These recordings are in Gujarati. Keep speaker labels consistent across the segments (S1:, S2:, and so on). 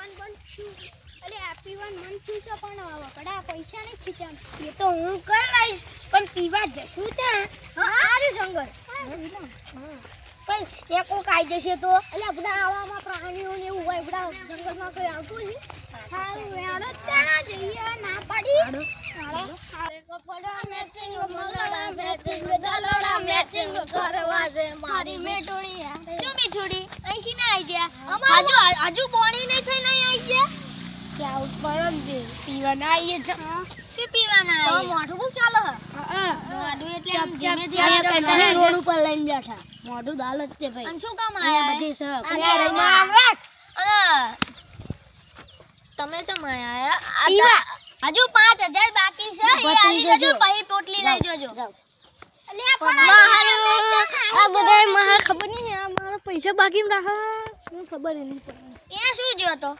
S1: પીવાન પણ છું અરે આ પીવાન મન છું છે પણ વકડા પૈસા નહીં ખીચામ
S2: એ તો હું કર લઈશ પણ પીવા જશું છે
S1: હા આરે જંગલ
S2: પણ એ કોક આવી જશે તો
S1: અલ્યા બધા આવામાં પ્રાણીઓ ને એવું હોય બધા જંગલમાં કોઈ આવતું છે હારું યાડો ત્યાં જઈએ ના પડી હાડો કપડા મેચિંગ મગડા મેચિંગ દલડા મેચિંગ કરવા છે મારી મેટોડી
S2: શું મીઠુડી અહીંથી ના આવી ગયા હજુ બોણી નહીં થઈ નહીં આવી ગયા ક્યાં ઉપર પીવાના આવીએ છે શું પીવાના
S1: તો મોઢું બહુ ચાલે
S2: મોઢું એટલે આમ ધીમે ધીમે
S1: રોડ ઉપર લઈને બેઠા મોઢું દાલ જ તે ભાઈ
S2: અને શું કામ આયા
S1: બધી છે
S2: તમે ચમ આયા હજુ 5000 બાકી છે એ આલી જજો પછી ટોટલી લઈ જજો
S1: અલ્યા પણ આ બધાય મારા ખબર નહીં આ મારા પૈસા બાકી રાખા મને ખબર નહીં
S2: એ શું જો તો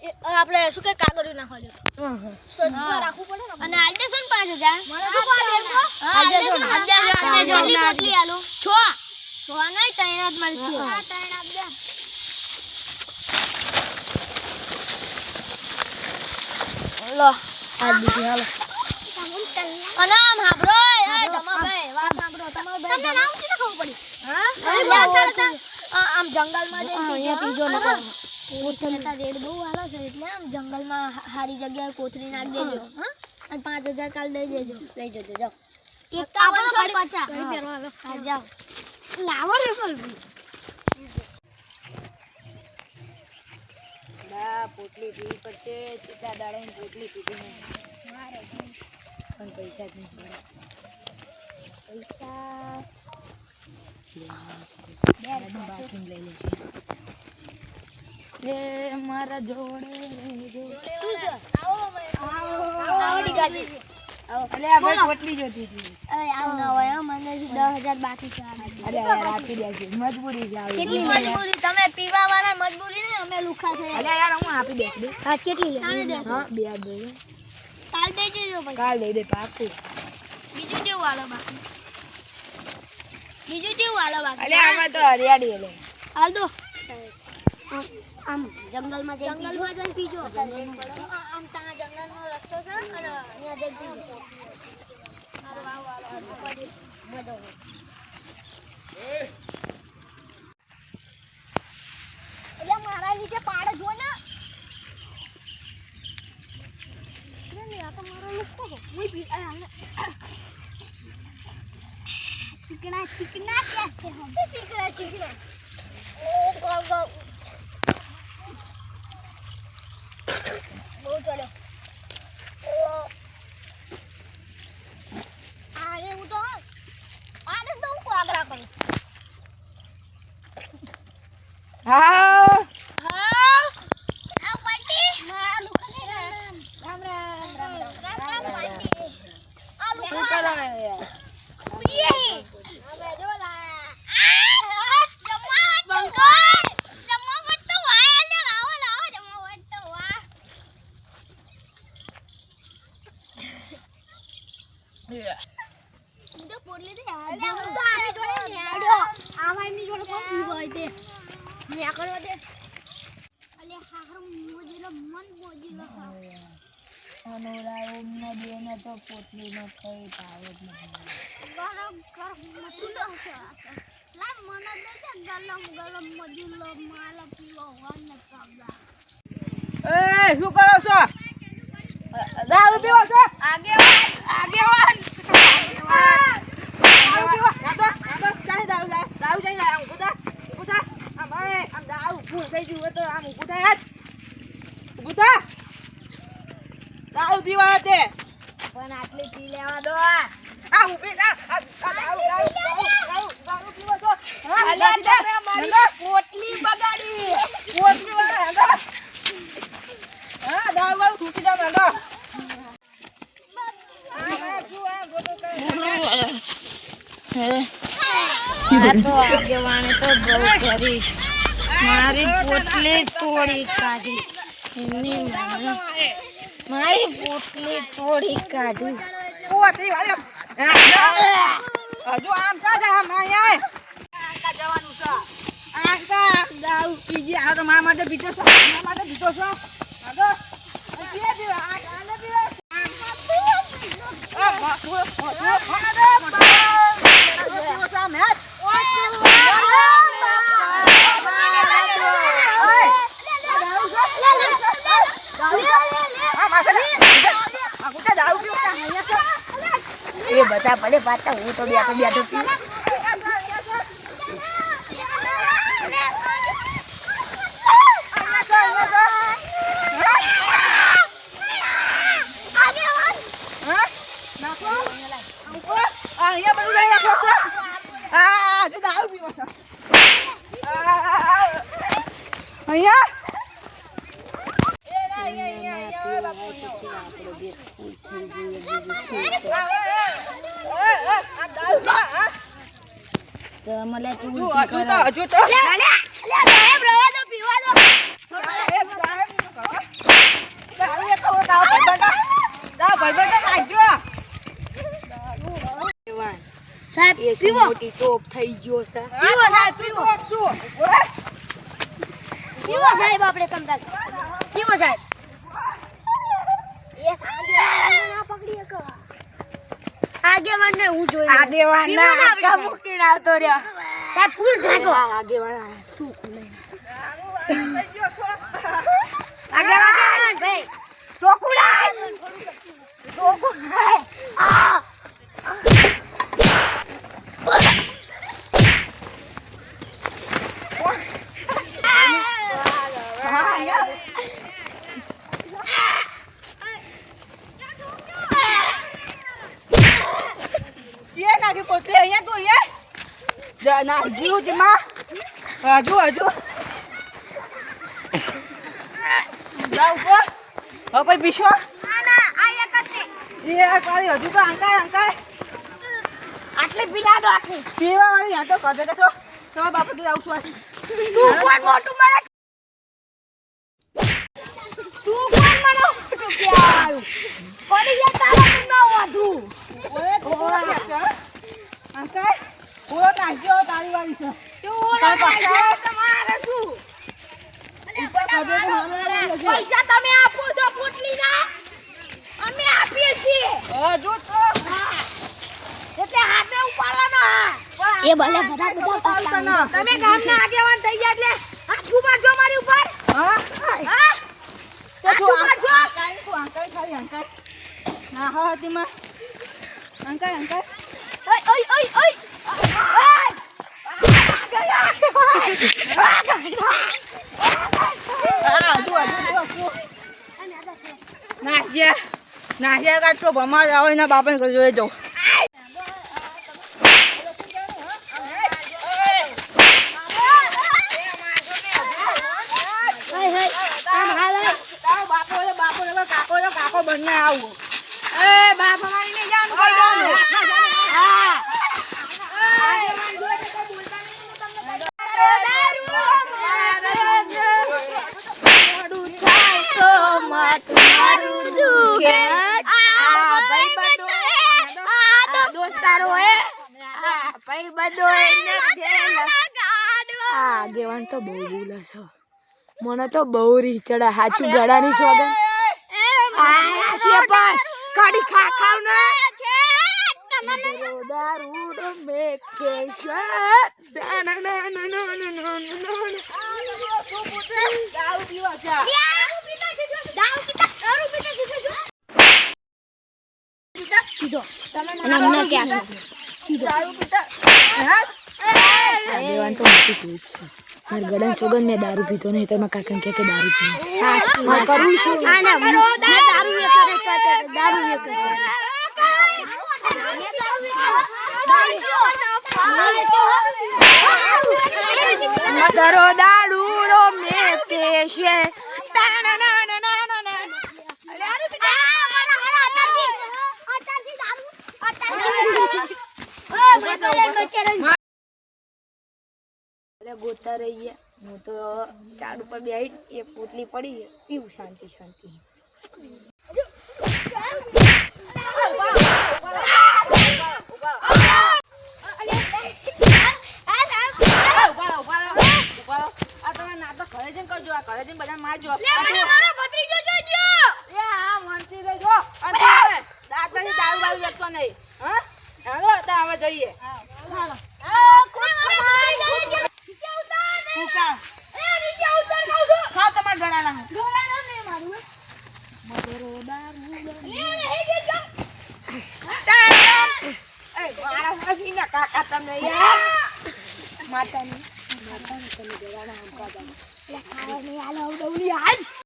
S1: આપણે શું કે કાગળિયું નાખવા જો સજ્જા રાખવું પડે ને
S2: અને આલ્દેશન 5000
S1: મને શું પાડે
S2: આલ્દેશન ટોટલી આલો 6 નહીં 3 જ મળશે
S1: હા 3 આપ દે લો આ દીધી હાલો
S2: અને આમ હાબરો એ તમાભાઈ વાત સાંભળો તમાભાઈ
S1: તમને નામ કેને ખબર પડી
S2: આમ જંગલમાં જઈને
S1: પીજો ને
S2: કોથળીના રેડ બહુ આલા છે એટલે આમ જંગલમાં હારી જગ્યાએ કોથળી નાખ દેજો હા અને 5000 કાલ દઈ દેજો
S1: લઈ જજો જાઓ
S2: 5150 હા જાઓ
S1: લાવો રે ફલવી
S3: ના પોટલી પીવી પડશે સીધા દાડાની પોટલી પીધી નહીં પણ પૈસા જ નહીં પૈસા બાકી લઈ લેશે એ મારા જોડે
S2: શું છે આવો ડીગાસી
S3: અલે આ ભાઈ પોટલી જોતી હતી
S2: અરે આવ ના હોય મને 10000 બાકી છે
S3: અરે યાર આપી દેજો મજબૂરી છે આવી
S2: કેટલી મજબૂરી તમે પીવા વાળા મજબૂરી ને અમે લુખા છે
S3: અલે યાર હું આપી દે
S1: હા કેટલી
S2: તાણે દેજો
S3: હા બે હાથ દે
S2: કાલ દઈ દેજો પછી
S3: કાલ દઈ દે પાકું
S2: બીજું કેવું હાલો બાકી
S3: અલે આમાં તો હરિયાળી એટલે
S2: હાલ દો
S1: આમ જંગલમાં
S2: જંગલમાં જઈને પીજો આમ ત્યાં જંગલનો રસ્તો છે અને ત્યાં જઈને પીજો
S1: એટલે મારા નીચે પાડે જો ને આ તો મારો લુકો છે હું પી ચીકણા ચીકણા ક્યાં છે શું ચીકણા ઓ ગો બહુ ચડ્યો આરે હું તો કોગરા કરું
S3: હા
S2: હા
S1: આ પાટી મારા લુકો છે રામ પાટી આ લુકો
S3: શું કરો યાર
S2: પીએ
S1: હવે જો લા
S3: તો પોટલી નો કઈ ભાવ જ નહીં એ શું કરો છો દારૂ પીવો છો આગેવાન દારૂ પીવો ચાહે દારૂ જઈ આમ ઉઠા આમ દારૂ ફૂલ થઈ ગયું તો આમ ઉઠા ઉઠા દારૂ પીવા તે પણ આટલી પી લેવા દો આ ઉભી ના દારૂ પીવો છો પોટલી બગાડી પોટલી વાળા હા દારૂ તૂટી જાવ
S2: તો આગેવાને તો બહુ કરી મારી પોટલી તોડી કાઢી મારી પોટલી તોડી કાઢી
S3: પોટલી વાળો હજુ આમ કા જા આમ આય આંકા જવાનું છે આંકા દારૂ પી આ તો મારા માટે પીતો છો મારા માટે પીતો છો આગળ પીએ પીવા આને પીવા આ માથું
S2: એ બધા ભલે પાછા હું તો બેઠો બેઠો પીવું મને
S3: હજુ તો
S1: સાહેબ રવા દો પીવા દો સાહેબ પીવો
S2: મોટી ટોપ થઈ ગયો છે
S1: પીવો સાહેબ પીવો પીવો સાહેબ આપણે કમદાર પીવો સાહેબ એ સાહેબ ના પકડી એક આગેવાન ને હું જોઈ
S2: આગેવાન ના આકા મૂકીને આવતો રહ્યો
S1: સાહેબ ફૂલ ઢાંકો
S2: આગેવાન તું
S1: આગેવાન ભાઈ આટલે પીલા દો આટલે
S3: પીવા વાળી યા તો કદે તો તમારા બાપુ તો આવું છું
S1: તું કોણ મોટું મને તું કોણ મને મોટું પ્યારું પડી જા તારા નું ના વધુ
S3: ઓએ તું અંકલ ઓલો નાખજો તારી વાળી છે
S1: તમારે શું
S3: ઉપર કદે તો હામે
S1: પૈસા તમે આપો છો પોટલી ના અમે આપીએ છીએ
S3: હજુ તો
S1: એટલે હાથે ઉપાડવાનો એ ભલે બધા તમે ગામના આગેવાન થઈ ગયા એટલે હાથ ઉપાડજો મારી ઉપર
S3: હા
S1: હા
S3: તો
S1: હાથ ઉપાડજો
S3: અંકલ ખાલી અંકલ ના હા હતીમાં અંકલ અંકલ
S1: ઓય ઓય ઓય ઓય
S3: નાખ્યા કાઢતો ભમાર આવે એના બાપાને જોઈ જાઉં કાકો બંને આવું એ બાપ અમારી ને જાન કોઈ
S2: આગેવાન તો બહુ બોલે છે મને તો બહુ રી ચડા હાચું ગળાની સોગન કડી ખા ખાવ ને દારૂ મેકે છે
S3: દારૂ પીવા છે
S1: સીધો તમને ક્યાં
S3: દારૂ પીતા
S2: આગેવાન તો મોટી ગ્રુપ છે માર ગળાની સોગન મેં દારૂ પીતો નહીં તો મારા કાકાને કે દારૂ પીવે છે હા કરું છું
S1: આને મેં દારૂ વેચો દારૂ વેચો
S2: મધરો દારૂ મેકે છે ગોતા રહી ગયા હું તો ઝાડ ઉપર બેહી એ પોટલી પડી પીવું શાંતિ શાંતિ
S3: આ તમે નાટક ઘરે બધીને બધાને મારજો.
S1: લે મને મારો ભત્રીજો જોઈ દ્યો.
S3: એ આ મનથી તો જો અને દાંત નથી દારૂ બારૂ વેચતો નહીં. હા હાલો તો હવે જઈએ.
S1: કોને મારો ભત્રીજો નીચે ઉતાર ને.
S3: હું કામ
S1: એ નીચે ઉતાર કહું છું.
S3: ખાવ તમારા ઘરાના હું.
S1: ઢોરાનો ને મારું લે હે જે જો
S3: એ મારા ફસીના કાકા તમે યાર માતાની તમે ઘરાના આમ કાઢા.
S1: લે ખાવાની હાલ આવડવલી હાલ